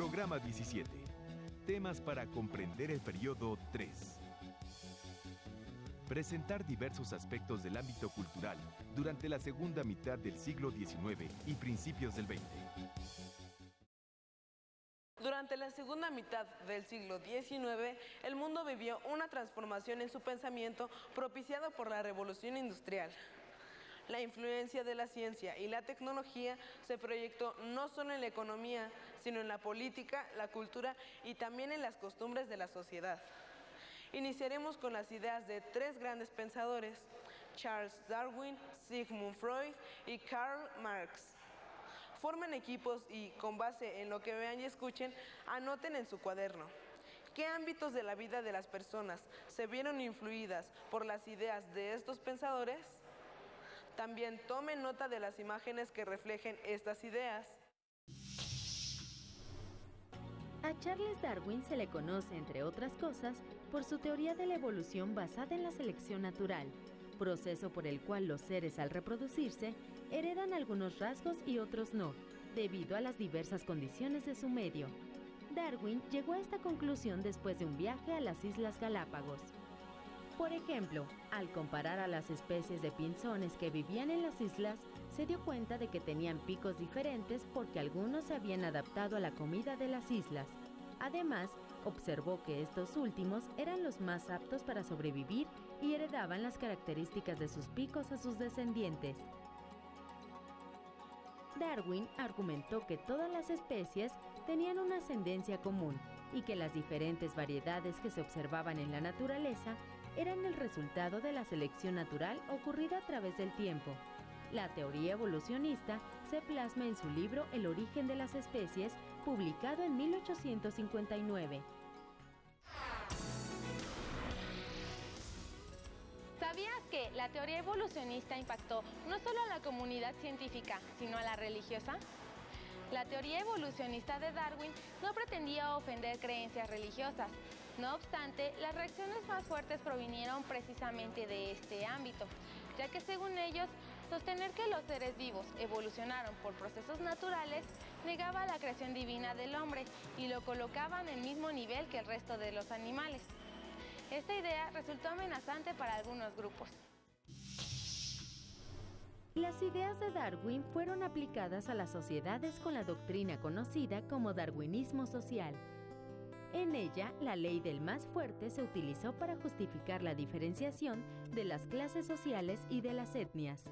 Programa 17. Temas para comprender el periodo 3. Presentar diversos aspectos del ámbito cultural durante la segunda mitad del siglo XIX y principios del XX. Durante la segunda mitad del siglo XIX, el mundo vivió una transformación en su pensamiento propiciado por la Revolución Industrial. La influencia de la ciencia y la tecnología se proyectó no solo en la economía, sino en la política, la cultura y también en las costumbres de la sociedad. Iniciaremos con las ideas de tres grandes pensadores: Charles Darwin, Sigmund Freud y Karl Marx. Formen equipos y, con base en lo que vean y escuchen, anoten en su cuaderno. ¿Qué ámbitos de la vida de las personas se vieron influidas por las ideas de estos pensadores? También tomen nota de las imágenes que reflejen estas ideas. A Charles Darwin se le conoce, entre otras cosas, por su teoría de la evolución basada en la selección natural, proceso por el cual los seres al reproducirse heredan algunos rasgos y otros no, debido a las diversas condiciones de su medio. Darwin llegó a esta conclusión después de un viaje a las Islas Galápagos. Por ejemplo, al comparar a las especies de pinzones que vivían en las islas, se dio cuenta de que tenían picos diferentes porque algunos se habían adaptado a la comida de las islas. Además, observó que estos últimos eran los más aptos para sobrevivir y heredaban las características de sus picos a sus descendientes. Darwin argumentó que todas las especies tenían una ascendencia común y que las diferentes variedades que se observaban en la naturaleza eran el resultado de la selección natural ocurrida a través del tiempo. La teoría evolucionista se plasma en su libro El origen de las especies, publicado en 1859. ¿Sabías que la teoría evolucionista impactó no solo a la comunidad científica, sino a la religiosa? La teoría evolucionista de Darwin no pretendía ofender creencias religiosas. No obstante, las reacciones más fuertes provinieron precisamente de este ámbito, ya que según ellos, sostener que los seres vivos evolucionaron por procesos naturales negaba la creación divina del hombre y lo colocaba en el mismo nivel que el resto de los animales. Esta idea resultó amenazante para algunos grupos. Las ideas de Darwin fueron aplicadas a las sociedades con la doctrina conocida como darwinismo social. En ella, la ley del más fuerte se utilizó para justificar la diferenciación de las clases sociales y de las etnias.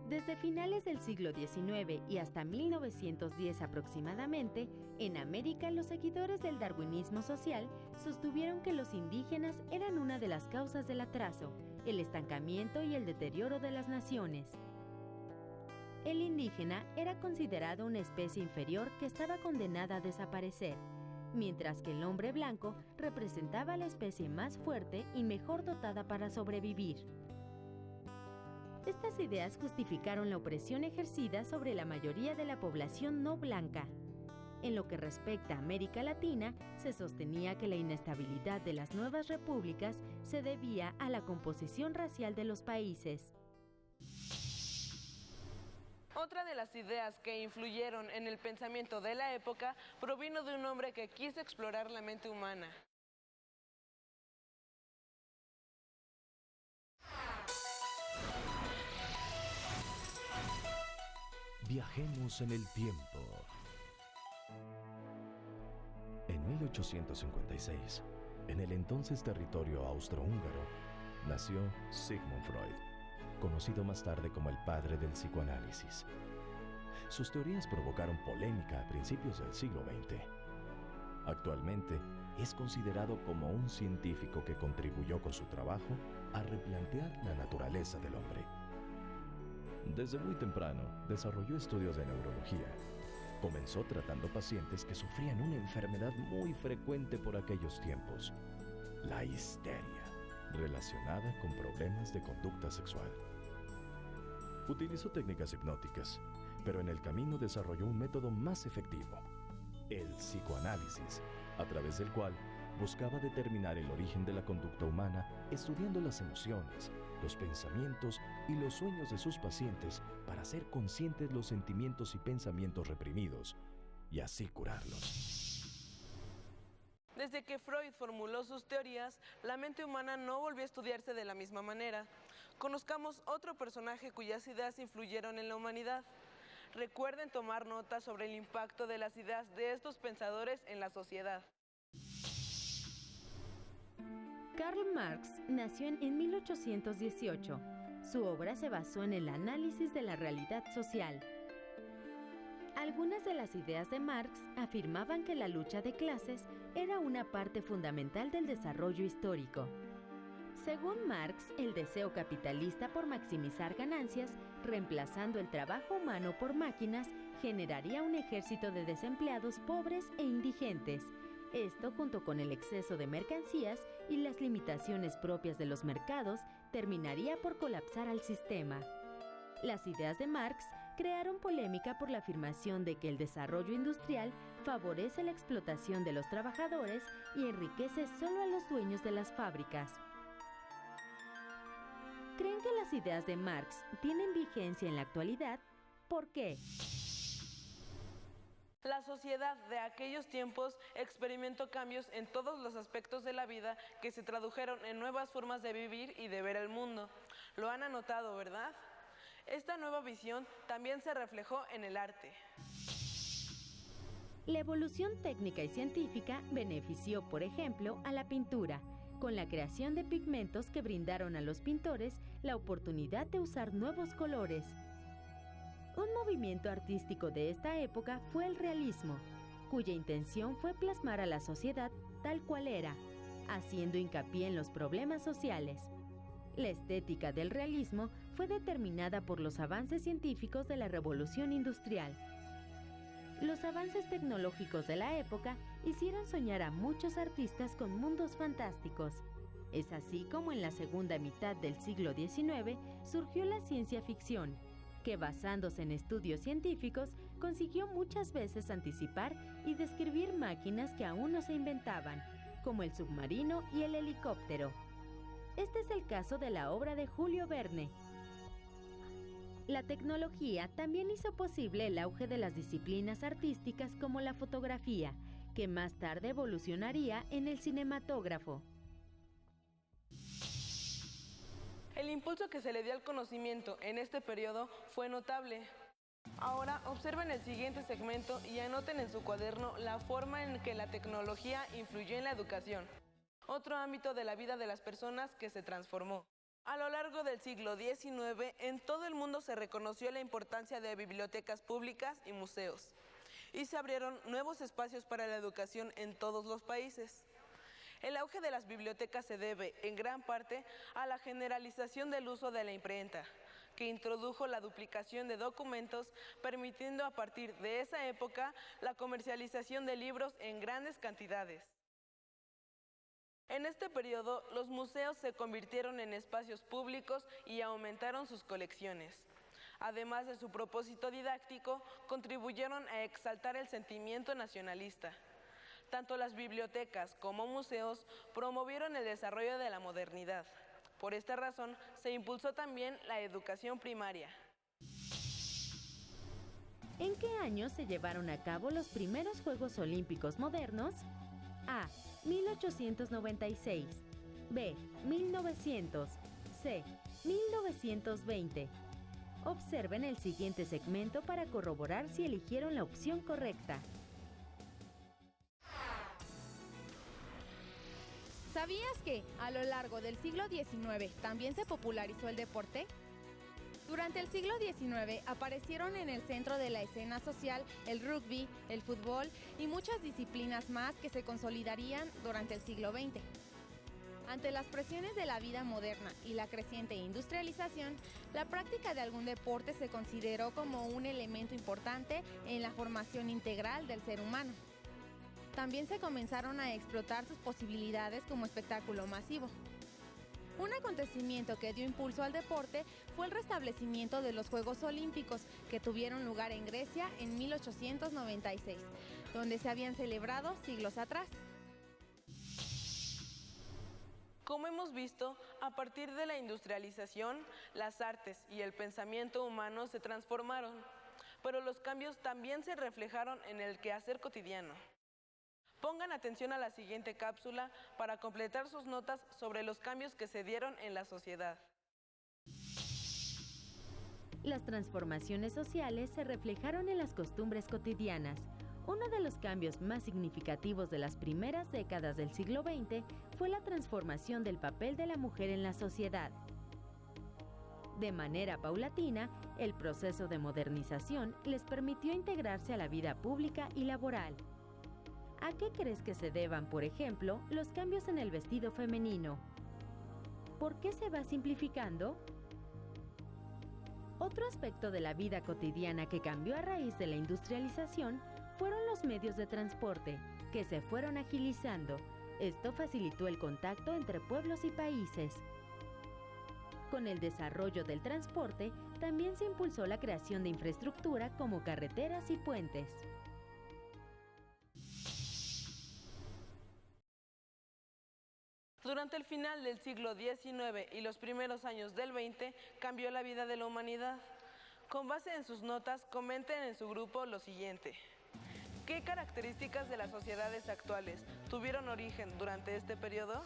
Desde finales del siglo XIX y hasta 1910 aproximadamente, en América los seguidores del darwinismo social sostuvieron que los indígenas eran una de las causas del atraso, el estancamiento y el deterioro de las naciones. El indígena era considerado una especie inferior que estaba condenada a desaparecer, mientras que el hombre blanco representaba la especie más fuerte y mejor dotada para sobrevivir. Estas ideas justificaron la opresión ejercida sobre la mayoría de la población no blanca. En lo que respecta a América Latina, se sostenía que la inestabilidad de las nuevas repúblicas se debía a la composición racial de los países. Otra de las ideas que influyeron en el pensamiento de la época provino de un hombre que quiso explorar la mente humana. Viajemos en el tiempo. En 1856, en el entonces territorio austrohúngaro, nació Sigmund Freud, conocido más tarde como el padre del psicoanálisis. Sus teorías provocaron polémica a principios del siglo XX. Actualmente, es considerado como un científico que contribuyó con su trabajo a replantear la naturaleza del hombre. Desde muy temprano, desarrolló estudios de neurología. Comenzó tratando pacientes que sufrían una enfermedad muy frecuente por aquellos tiempos, la histeria, relacionada con problemas de conducta sexual. Utilizó técnicas hipnóticas, pero en el camino desarrolló un método más efectivo, el psicoanálisis, a través del cual buscaba determinar el origen de la conducta humana estudiando las emociones, los pensamientos y los sueños de sus pacientes para hacer conscientes los sentimientos y pensamientos reprimidos y así curarlos. Desde que Freud formuló sus teorías, la mente humana no volvió a estudiarse de la misma manera. Conozcamos otro personaje cuyas ideas influyeron en la humanidad. Recuerden tomar nota sobre el impacto de las ideas de estos pensadores en la sociedad. Karl Marx nació en 1818. Su obra se basó en el análisis de la realidad social. Algunas de las ideas de Marx afirmaban que la lucha de clases era una parte fundamental del desarrollo histórico. Según Marx, el deseo capitalista por maximizar ganancias, reemplazando el trabajo humano por máquinas, generaría un ejército de desempleados pobres e indigentes. Esto, junto con el exceso de mercancías y las limitaciones propias de los mercados, terminaría por colapsar al sistema. Las ideas de Marx crearon polémica por la afirmación de que el desarrollo industrial favorece la explotación de los trabajadores y enriquece solo a los dueños de las fábricas. ¿Creen que las ideas de Marx tienen vigencia en la actualidad? ¿Por qué? La sociedad de aquellos tiempos experimentó cambios en todos los aspectos de la vida que se tradujeron en nuevas formas de vivir y de ver el mundo. Lo han anotado, ¿verdad? Esta nueva visión también se reflejó en el arte. La evolución técnica y científica benefició, por ejemplo, a la pintura, con la creación de pigmentos que brindaron a los pintores la oportunidad de usar nuevos colores. Un movimiento artístico de esta época fue el realismo, cuya intención fue plasmar a la sociedad tal cual era, haciendo hincapié en los problemas sociales. La estética del realismo fue determinada por los avances científicos de la Revolución Industrial. Los avances tecnológicos de la época hicieron soñar a muchos artistas con mundos fantásticos. Es así como en la segunda mitad del siglo XIX surgió la ciencia ficción, que basándose en estudios científicos consiguió muchas veces anticipar y describir máquinas que aún no se inventaban, como el submarino y el helicóptero. Este es el caso de la obra de Julio Verne. La tecnología también hizo posible el auge de las disciplinas artísticas como la fotografía, que más tarde evolucionaría en el cinematógrafo. El impulso que se le dio al conocimiento en este periodo fue notable. Ahora observen el siguiente segmento y anoten en su cuaderno la forma en que la tecnología influyó en la educación, otro ámbito de la vida de las personas que se transformó. A lo largo del siglo XIX, en todo el mundo se reconoció la importancia de bibliotecas públicas y museos, y se abrieron nuevos espacios para la educación en todos los países. El auge de las bibliotecas se debe, en gran parte, a la generalización del uso de la imprenta, que introdujo la duplicación de documentos, permitiendo a partir de esa época la comercialización de libros en grandes cantidades. En este periodo, los museos se convirtieron en espacios públicos y aumentaron sus colecciones. Además de su propósito didáctico, contribuyeron a exaltar el sentimiento nacionalista. Tanto las bibliotecas como museos promovieron el desarrollo de la modernidad. Por esta razón, se impulsó también la educación primaria. ¿En qué año se llevaron a cabo los primeros Juegos Olímpicos modernos? A. 1896. B. 1900. C. 1920. Observen el siguiente segmento para corroborar si eligieron la opción correcta. ¿Sabías que, a lo largo del siglo XIX, también se popularizó el deporte? Durante el siglo XIX aparecieron en el centro de la escena social el rugby, el fútbol y muchas disciplinas más que se consolidarían durante el siglo XX. Ante las presiones de la vida moderna y la creciente industrialización, la práctica de algún deporte se consideró como un elemento importante en la formación integral del ser humano. También se comenzaron a explotar sus posibilidades como espectáculo masivo. Un acontecimiento que dio impulso al deporte fue el restablecimiento de los Juegos Olímpicos, que tuvieron lugar en Grecia en 1896, donde se habían celebrado siglos atrás. Como hemos visto, a partir de la industrialización, las artes y el pensamiento humano se transformaron. pero los cambios también se reflejaron en el quehacer cotidiano. Pongan atención a la siguiente cápsula para completar sus notas sobre los cambios que se dieron en la sociedad. Las transformaciones sociales se reflejaron en las costumbres cotidianas. Uno de los cambios más significativos de las primeras décadas del siglo XX fue la transformación del papel de la mujer en la sociedad. De manera paulatina, el proceso de modernización les permitió integrarse a la vida pública y laboral. ¿A qué crees que se deban, por ejemplo, los cambios en el vestido femenino? ¿Por qué se va simplificando? Otro aspecto de la vida cotidiana que cambió a raíz de la industrialización fueron los medios de transporte, que se fueron agilizando. Esto facilitó el contacto entre pueblos y países. Con el desarrollo del transporte, también se impulsó la creación de infraestructura como carreteras y puentes. Durante el final del siglo XIX y los primeros años del XX, cambió la vida de la humanidad. Con base en sus notas, comenten en su grupo lo siguiente. ¿Qué características de las sociedades actuales tuvieron origen durante este periodo?